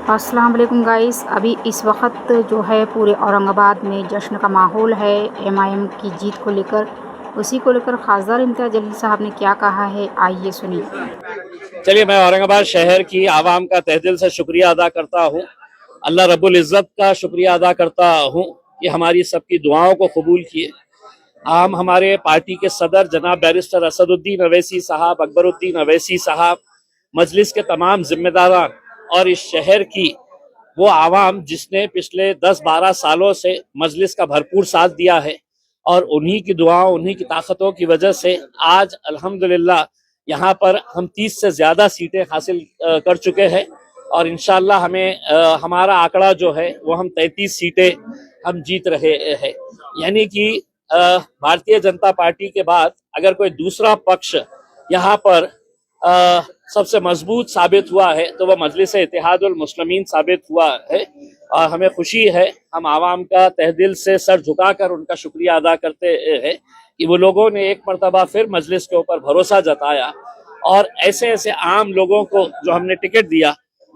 अस्सलाम वालेकुम गाइस। अभी इस वक्त जो है पूरे औरंगाबाद में जश्न का माहौल है एमआईएम की जीत को लेकर। उसी को लेकर खासदार इम्तियाज़ जलील साहब ने क्या कहा है, आइए सुनिए। चलिए, मैं औरंगाबाद शहर की आवाम का तहे से शुक्रिया अदा करता हूँ। अल्लाह रब्बुल इज़्ज़त का शुक्रिया अदा करता हूँ कि हमारी सबकी दुआओं को कबूल किए। हमारे पार्टी के सदर जनाब बैरिस्टर असदुद्दीन अवैसी साहब, अकबरुद्दीन अवैसी साहब, मजलिस के तमाम जिम्मेदारान और इस शहर की वो आवाम जिसने पिछले 10-12 सालों से मजलिस का भरपूर साथ दिया है, और उन्हीं की दुआओं, उन्हीं की ताकतों की वजह से आज अल्हम्दुलिल्लाह यहाँ पर हम 30 से ज़्यादा सीटें हासिल कर चुके हैं। और इंशाअल्लाह हमारा आंकड़ा जो है वो हम 33 सीटें हम जीत रहे हैं। यानी कि भारतीय जनता पार्टी के बाद अगर कोई दूसरा पक्ष यहाँ पर सबसे मजबूत साबित हुआ है तो वह मजलिस इत्तेहादुल मुस्लिमीन साबित हुआ है। और हमें खुशी है, हम आवाम का तहे दिल से सर झुकाकर उनका शुक्रिया अदा करते हैं कि वो लोगों ने एक मरतबा फिर मजलिस के ऊपर भरोसा जताया, और ऐसे ऐसे आम लोगों को जो हमने टिकट दिया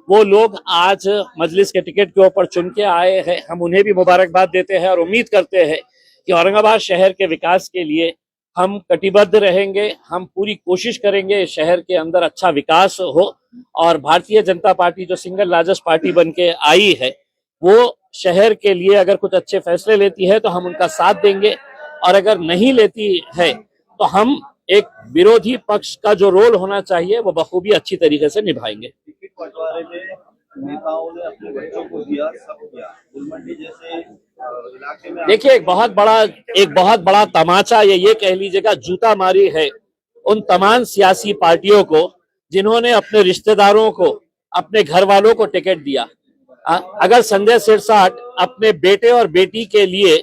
वो लोग आज मजलिस के टिकट के ऊपर चुन के आए हैं। हम उन्हें भी मुबारकबाद देते हैं और उम्मीद करते हैं कि औरंगाबाद शहर के विकास के लिए हम कटिबद्ध रहेंगे। हम पूरी कोशिश करेंगे इस शहर के अंदर अच्छा विकास हो, और भारतीय जनता पार्टी जो सिंगल लार्जेस्ट पार्टी बन के आई है वो शहर के लिए अगर कुछ अच्छे फैसले लेती है तो हम उनका साथ देंगे, और अगर नहीं लेती है तो हम एक विरोधी पक्ष का जो रोल होना चाहिए वो बखूबी अच्छी तरीके से निभाएंगे। बंटवारे में नेताओं ने अपने बच्चों को दिया, सब किया। गुलमंडी जैसे इलाके में देखिए, एक बहुत बड़ा तमाचा ये कह लीजिएगा जूता मारी है उन तमाम सियासी पार्टियों को जिन्होंने अपने रिश्तेदारों को, अपने घर वालों को टिकट दिया। अगर संजय सिरसाट अपने बेटे और बेटी के लिए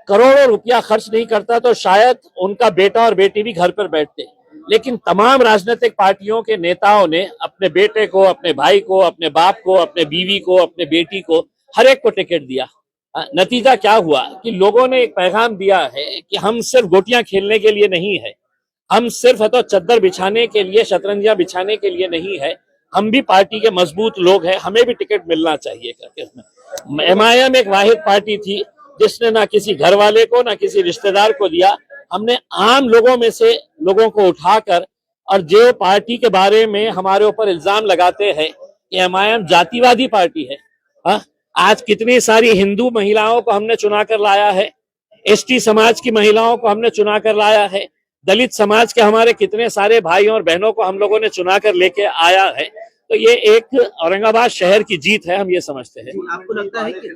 करोड़ों रुपया खर्च नहीं करता तो शायद उनका बेटा और बेटी भी घर पर बैठते। लेकिन तमाम राजनीतिक पार्टियों के नेताओं ने अपने बेटे को, अपने भाई को, अपने बाप को, अपने बीवी को, अपने बेटी को, हर एक को टिकट दिया। नतीजा क्या हुआ कि लोगों ने एक पैगाम दिया है कि हम सिर्फ गोटियां खेलने के लिए नहीं है, हम सिर्फ है तो चद्दर बिछाने के लिए, शतरंजियां बिछाने के लिए नहीं है, हम भी पार्टी के मजबूत लोग हैं, हमें भी टिकट मिलना चाहिए करके। एमआईएम एक वाहिद पार्टी थी जिसने ना किसी घर वाले को ना किसी रिश्तेदार को दिया। हमने आम लोगों में से लोगों को उठाकर, और जो पार्टी के बारे में हमारे ऊपर इल्जाम लगाते हैं कि एमआईएम जातिवादी पार्टी है, आज कितनी सारी हिंदू महिलाओं को हमने चुना कर लाया है, एसटी समाज की महिलाओं को हमने चुना कर लाया है, दलित समाज के हमारे कितने सारे भाई और बहनों को हम लोगों ने चुना कर लेके आया है। तो ये एक औरंगाबाद शहर की जीत है, हम ये समझते हैं। आपको लगता है कि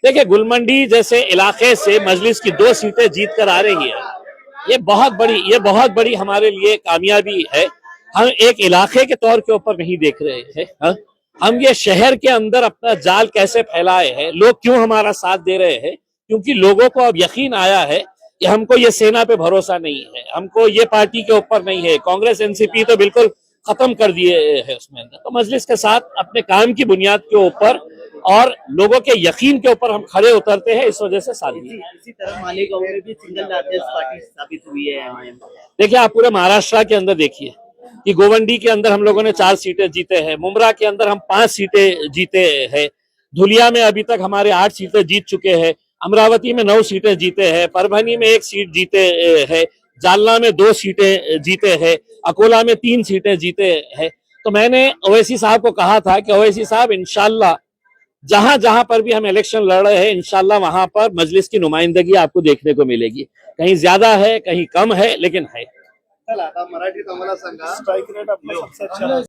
देखिए, गुलमंडी जैसे इलाके से मजलिस की 2 सीटें जीत कर आ रही है, ये बहुत बड़ी हमारे लिए कामयाबी है। हम एक इलाके के तौर के ऊपर नहीं देख रहे हैं, हम ये शहर के अंदर अपना जाल कैसे फैलाए हैं, लोग क्यों हमारा साथ दे रहे हैं, क्योंकि लोगों को अब यकीन आया है कि हमको ये सेना पे भरोसा नहीं है, हमको ये पार्टी के ऊपर नहीं है। कांग्रेस एनसीपी तो बिल्कुल खत्म कर दिए है उसमें। तो मजलिस के साथ अपने काम की बुनियाद के ऊपर और लोगों के यकीन के ऊपर हम खड़े उतरते हैं, इस वजह से साथ दी। इसी तरह मालेगांव में भी सिंगल लार्जेस्ट पार्टी साबित हुई है एमआईएम। देखिए, आप पूरे महाराष्ट्र के अंदर देखिए कि गोवंडी के अंदर हम लोगों ने 4 सीटें जीते हैं, मुमरा के अंदर हम 5 सीटें जीते हैं, धुलिया में अभी तक हमारे 8 सीटें जीत चुके हैं, अमरावती में 9 सीटें जीते हैं, परभनी में 1 सीट जीते हैं, जालना में 2 सीटें जीते हैं, अकोला में 3 सीटें जीते हैं। तो मैंने ओवैसी साहब को कहा था कि ओवैसी साहब, इंशाल्लाह जहां जहां पर भी हम इलेक्शन लड़ रहे हैं, इंशाल्लाह वहां पर मजलिस की नुमाइंदगी आपको देखने को मिलेगी। कहीं ज्यादा है, कहीं कम है, लेकिन है। चला आता मराठीत आम्हाला सांगा, स्ट्राइक रेट आपला सबसे अच्छा